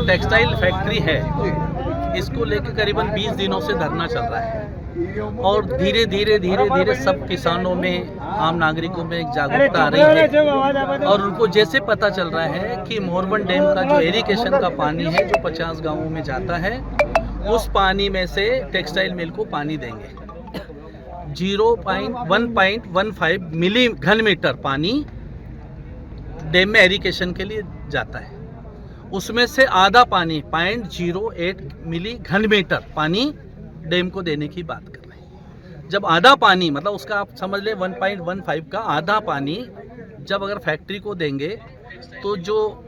जो textile factory है इसको लेकर करीबन 20 दिनों से धरना चल रहा है और धीरे धीरे सब किसानों में, आम नागरिकों में एक जागरूकता आ रही है और उनको जैसे पता चल रहा है कि मोरवन डैम का जो इरिगेशन का पानी है जो 50 गांवों में जाता है, उस पानी में से टेक्सटाइल मिल को पानी देंगे। 1.15 मिली घन मीटर पानी डैम में इरिगेशन के लिए जाता है, उसमें से आधा पानी 0.08 मिली घन मीटर पानी डैम को देने की बात कर रहे हैं। जब आधा पानी मतलब उसका आप समझ ले 1.15 का आधा पानी जब अगर फैक्ट्री को देंगे तो जो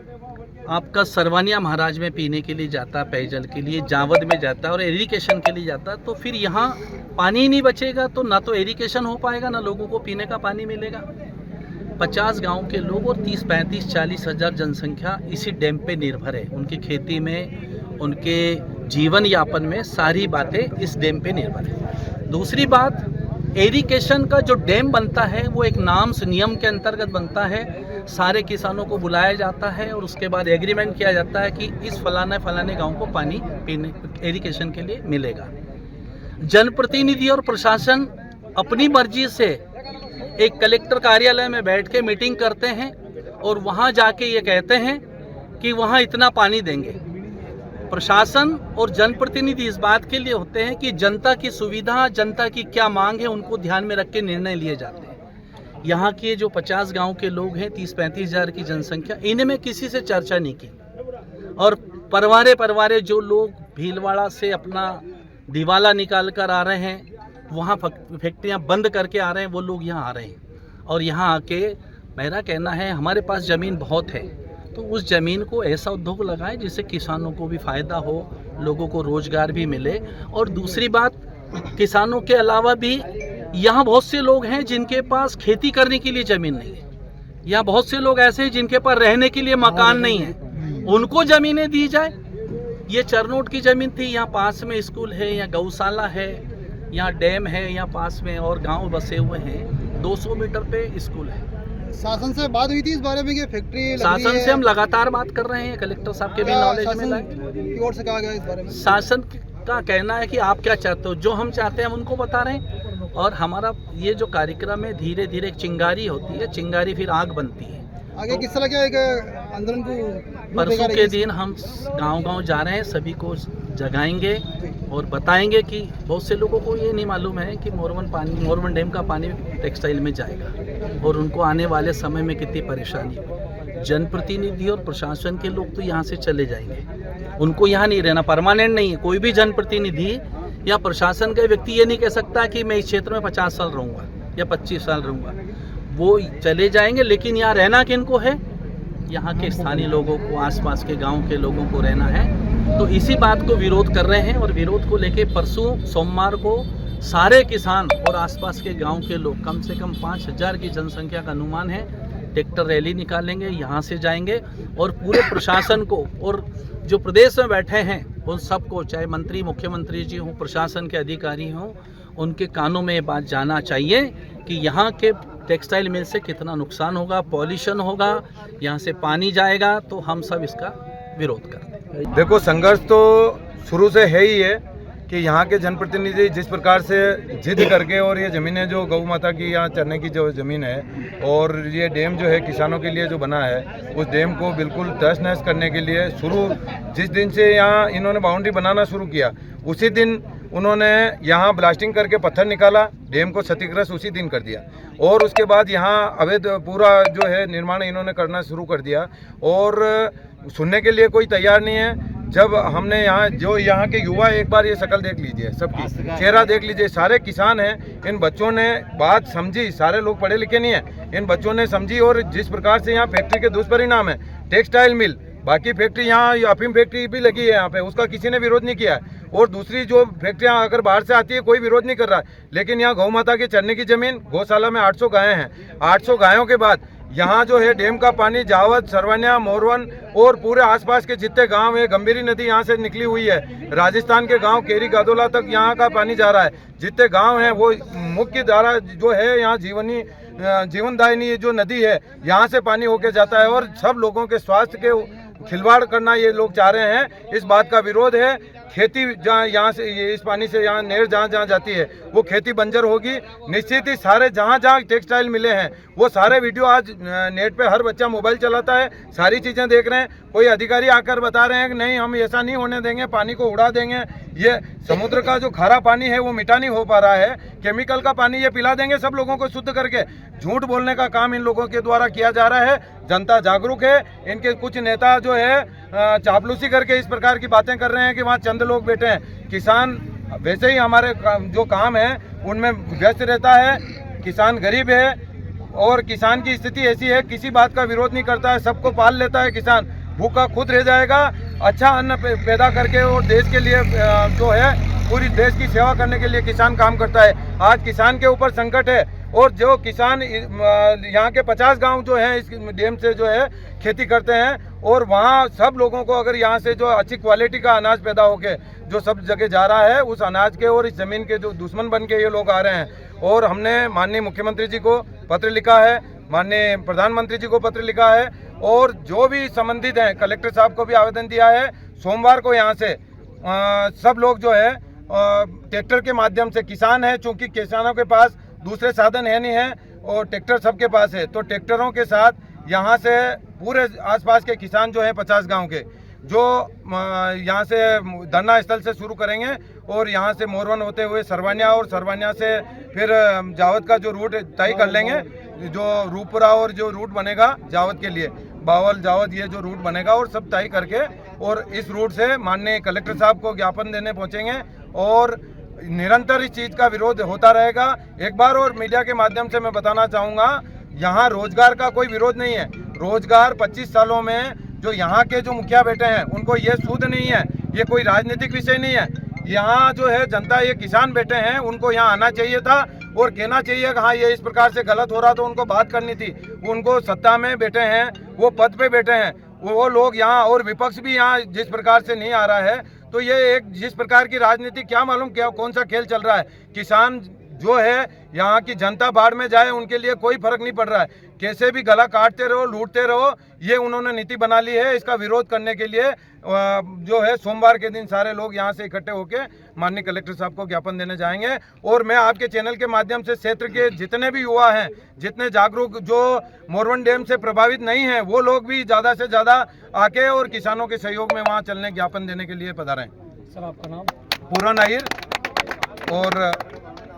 आपका सरवानिया महाराज में पीने के लिए जाता है, पेयजल के लिए जावद में जाता है और इरिगेशन के लिए जाता है, तो फिर यहाँ पानी ही नहीं बचेगा, तो ना तो इरिगेशन हो पाएगा ना लोगों को पीने का पानी मिलेगा। 50 गांव के लोग और 30, 35, 40 हज़ार जनसंख्या इसी डैम पे निर्भर है। उनकी खेती में, उनके जीवन यापन में सारी बातें इस डैम पे निर्भर है। दूसरी बात, इरिगेशन का जो डैम बनता है वो एक नाम से नियम के अंतर्गत बनता है। सारे किसानों को बुलाया जाता है और उसके बाद एग्रीमेंट किया जाता है कि इस फलाने गांव को पानी पीने इरिगेशन के लिए मिलेगा। जनप्रतिनिधि और प्रशासन अपनी मर्जी से एक कलेक्टर कार्यालय में बैठ के मीटिंग करते हैं और वहां जाके ये कहते हैं कि वहां इतना पानी देंगे। प्रशासन और जनप्रतिनिधि इस बात के लिए होते हैं कि जनता की सुविधा, जनता की क्या मांग है, उनको ध्यान में रख के निर्णय लिए जाते हैं। यहाँ के जो 50 गांव के लोग हैं, 30-35 हज़ार की जनसंख्या, इनमें किसी से चर्चा नहीं की और परवारे जो लोग भीलवाड़ा से अपना दिवाला निकाल कर आ रहे हैं, वहाँ फैक्ट्रियाँ बंद करके आ रहे हैं, वो लोग यहाँ आ रहे हैं और यहाँ आके मेरा कहना है हमारे पास ज़मीन बहुत है, तो उस ज़मीन को ऐसा उद्योग लगाएं जिससे किसानों को भी फ़ायदा हो, लोगों को रोज़गार भी मिले। और दूसरी बात, किसानों के अलावा भी यहाँ बहुत से लोग हैं जिनके पास खेती करने के लिए ज़मीन नहीं है। यहाँ बहुत से लोग ऐसे हैं जिनके पास रहने के लिए मकान नहीं है, उनको ज़मीनें दी जाए। ये चरनोट की ज़मीन थी, यहाँ पास में स्कूल है, यहाँ गौशाला है, यहाँ डैम है, यहाँ पास में और गांव बसे हुए हैं, 200 मीटर पे स्कूल है। शासन से बात हुई थी इस बारे में कि फैक्ट्री शासन से हम लगातार बात कर रहे हैं, कलेक्टर साहब के भी नॉलेज में की ओर से कहा गया इस बारे में। शासन का कहना है कि आप क्या चाहते हो, जो हम चाहते हैं हम उनको बता रहे हैं। और हमारा ये जो कार्यक्रम है, धीरे धीरे एक चिंगारी होती है, चिंगारी फिर आग बनती है। आगे किस तरह क्या एक आंदोलन को परसों के दिन हम गांव जा रहे हैं, सभी को जगाएंगे और बताएंगे कि बहुत से लोगों को ये नहीं मालूम है कि मोरवन डैम का पानी टेक्सटाइल में जाएगा और उनको आने वाले समय में कितनी परेशानी हो। जनप्रतिनिधि और प्रशासन के लोग तो यहाँ से चले जाएंगे, उनको यहाँ नहीं रहना, परमानेंट नहीं है। कोई भी जनप्रतिनिधि या प्रशासन का व्यक्ति ये नहीं कह सकता कि मैं इस क्षेत्र में 50 साल रहूँगा या 25 साल रहूँगा, वो चले जाएंगे। लेकिन यहाँ रहना किनको है, यहाँ के स्थानीय लोगों को, आसपास के गांव के लोगों को रहना है। तो इसी बात को विरोध कर रहे हैं और विरोध को लेके परसों सोमवार को सारे किसान और आसपास के गांव के लोग, कम से कम 5000 की जनसंख्या का अनुमान है, ट्रैक्टर रैली निकालेंगे, यहाँ से जाएंगे और पूरे प्रशासन को और जो प्रदेश में बैठे हैं उन सबको, चाहे मंत्री, मुख्यमंत्री जी हों, प्रशासन के अधिकारी हों, उनके कानों में ये बात जाना चाहिए कि यहाँ के टेक्सटाइल मिल से कितना नुकसान होगा, पॉल्यूशन होगा, यहाँ से पानी जाएगा, तो हम सब इसका विरोध करते हैं। देखो, संघर्ष तो शुरू से है ही है कि यहाँ के जनप्रतिनिधि जिस प्रकार से जिद करके और ये ज़मीनें जो गौ माता की यहाँ चरने की जो ज़मीन है और ये डैम जो है किसानों के लिए जो बना है, उस डैम को बिल्कुल तहस नहस करने के लिए जिस दिन से यहाँ इन्होंने बाउंड्री बनाना शुरू किया, उसी दिन उन्होंने यहाँ ब्लास्टिंग करके पत्थर निकाला, डैम को क्षतिग्रस्त उसी दिन कर दिया और उसके बाद यहाँ अवैध पूरा जो है निर्माण इन्होंने करना शुरू कर दिया और सुनने के लिए कोई तैयार नहीं है। जब हमने यहाँ के युवा, एक बार ये शक्ल देख लीजिए, सबकी चेहरा देख लीजिए, सारे किसान हैं, इन बच्चों ने बात समझी, सारे लोग पढ़े लिखे नहीं हैं, इन बच्चों ने समझी और जिस प्रकार से यहाँ फैक्ट्री के दुष्परिणाम है, टेक्सटाइल मिल, बाकी फैक्ट्री यहाँ अफीम फैक्ट्री भी लगी है यहाँ पे, उसका किसी ने विरोध नहीं किया है और दूसरी जो फैक्ट्रियाँ अगर बाहर से आती है कोई विरोध नहीं कर रहा है। लेकिन यहाँ गौ माता के चरने की ज़मीन, गौशाला में 800 गायें हैं, 800 गायों के बाद यहाँ जो है डैम का पानी जावद, सरवनिया, मोरवन और पूरे आसपास के जितने गांव है, गंभीरी नदी यहाँ से निकली हुई है, राजस्थान के गांव केरी गादोला तक यहाँ का पानी जा रहा है। जितने गांव हैं वो मुख्य धारा जो है यहाँ जीवनदायिनी जो नदी है, यहाँ से पानी होके जाता है और सब लोगों के स्वास्थ्य के खिलवाड़ करना ये लोग चाह रहे हैं। इस बात का विरोध है। खेती जहाँ यहाँ से इस पानी से यहाँ नहर जहाँ जहाँ जाती है वो खेती बंजर होगी। निश्चित ही सारे जहाँ जहाँ टेक्सटाइल मिले हैं वो सारे वीडियो आज नेट पे हर बच्चा मोबाइल चलाता है, सारी चीज़ें देख रहे हैं। कोई अधिकारी आकर बता रहे हैं कि नहीं हम ऐसा नहीं होने देंगे, पानी को उड़ा देंगे। ये समुद्र का जो खारा पानी है वो मीठा नहीं हो पा रहा है, केमिकल का पानी ये पिला देंगे सब लोगों को शुद्ध करके। झूठ बोलने का काम इन लोगों के द्वारा किया जा रहा है। जनता जागरूक है। इनके कुछ नेता जो है चापलूसी करके इस प्रकार की बातें कर रहे हैं कि वहाँ चंद लोग बैठे हैं। किसान वैसे ही हमारे जो काम है उनमें व्यस्त रहता है। किसान गरीब है और किसान की स्थिति ऐसी है, किसी बात का विरोध नहीं करता है, सबको पाल लेता है। किसान भूखा खुद रह जाएगा। अच्छा अन्न पैदा करके और देश के लिए जो है पूरी देश की सेवा करने के लिए किसान काम करता है। आज किसान के ऊपर संकट है और जो किसान यहाँ के 50 गांव जो हैं इस डैम से जो है खेती करते हैं और वहाँ सब लोगों को अगर यहाँ से जो अच्छी क्वालिटी का अनाज पैदा होके जो सब जगह जा रहा है, उस अनाज के और इस ज़मीन के जो दुश्मन बन के ये लोग आ रहे हैं। और हमने माननीय मुख्यमंत्री जी को पत्र लिखा है, माननीय प्रधानमंत्री जी को पत्र लिखा है और जो भी संबंधित हैं कलेक्टर साहब को भी आवेदन दिया है। सोमवार को यहाँ से सब लोग जो है ट्रैक्टर के माध्यम से, किसान है चूँकि किसानों के पास दूसरे साधन है नहीं है और ट्रैक्टर सबके पास है, तो ट्रैक्टरों के साथ यहाँ से पूरे आसपास के किसान जो हैं 50 गांव के जो यहाँ से धरना स्थल से शुरू करेंगे और यहाँ से मोरवन होते हुए सरवानिया और सरवानिया से फिर जावद का जो रूट तय कर लेंगे, जो रूपपुरा और जो रूट बनेगा जावद के लिए, बावल जावद ये जो रूट बनेगा और सब तय करके और इस रूट से माननीय कलेक्टर साहब को ज्ञापन देने पहुँचेंगे और निरंतर इस चीज़ का विरोध होता रहेगा। एक बार और मीडिया के माध्यम से मैं बताना चाहूँगा, यहाँ रोजगार का कोई विरोध नहीं है। रोजगार 25 सालों में जो यहाँ के जो मुखिया बैठे हैं उनको ये सूद नहीं है, ये कोई राजनीतिक विषय नहीं है। यहाँ जो है जनता, ये किसान बैठे हैं, उनको यहाँ आना चाहिए था और कहना चाहिए कि हाँ ये इस प्रकार से गलत हो रहा तो उनको बात करनी थी। उनको सत्ता में बैठे हैं, वो पद पे बैठे हैं, वो लोग यहाँ और विपक्ष भी यहाँ जिस प्रकार से नहीं आ रहा है, तो ये एक जिस प्रकार की राजनीति क्या मालूम क्या कौन सा खेल चल रहा है। किसान जो है यहाँ की जनता बाढ़ में जाए उनके लिए कोई फर्क नहीं पड़ रहा है, कैसे भी गला काटते रहो, लूटते रहो, ये उन्होंने नीति बना ली है। इसका विरोध करने के लिए जो है सोमवार के दिन सारे लोग यहाँ से इकट्ठे होकर माननीय कलेक्टर साहब को ज्ञापन देने जाएंगे। और मैं आपके चैनल के माध्यम से क्षेत्र के जितने भी युवा हैं, जितने जागरूक जो मोरवन डैम से प्रभावित नहीं हैं, वो लोग भी ज़्यादा से ज़्यादा आके और किसानों के सहयोग में वहाँ चलने ज्ञापन देने के लिए पधारें। सर आपका नाम? पूरा नाहिर। और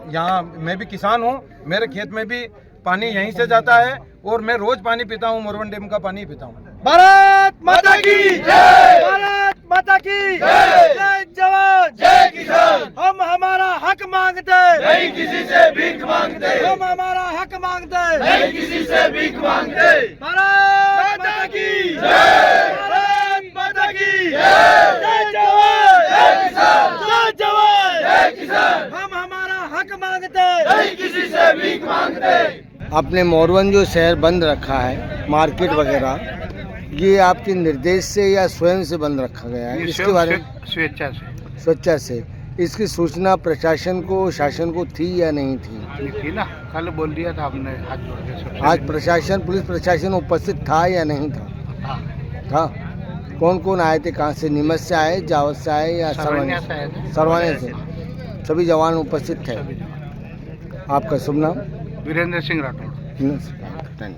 यहाँ मैं भी किसान हूँ, मेरे खेत में भी पानी यहीं से जाता है और मैं रोज पानी पीता हूँ, मोरवन डैम का पानी पीता हूँ। भारत माता की जय! भारत माता की जय! जय जवान जय किसान। हम हमारा हक मांगते नहीं किसी से भीख मांगते, हम हमारा हक मांगते नहीं किसी से भीख मांगते। भारत माता की जय! भारत माता की जय! जय जवान जय किसान, जय जवान जय किसान। हम हमारा हक मांगते नहीं किसी से भीख मांगते। आपने मोरवन जो शहर बंद रखा है, मार्केट वगैरह, ये आपके निर्देश से या स्वयं से बंद रखा गया है? इसके बारे में स्वेच्छा से इसकी सूचना प्रशासन को, शासन को थी या नहीं थी? थी ना, कल बोल दिया था हमने हाथ जोड़ के। आज प्रशासन, पुलिस प्रशासन उपस्थित था या नहीं था? था। कौन कौन आए थे? कहाँ से? नीमच से आए, जावद से आए या सरवानिया से? सरवानिया से। सभी जवान उपस्थित थे। आपका शुभ नाम? वीरेंद्र सिंह राठौड़। धन्यवाद।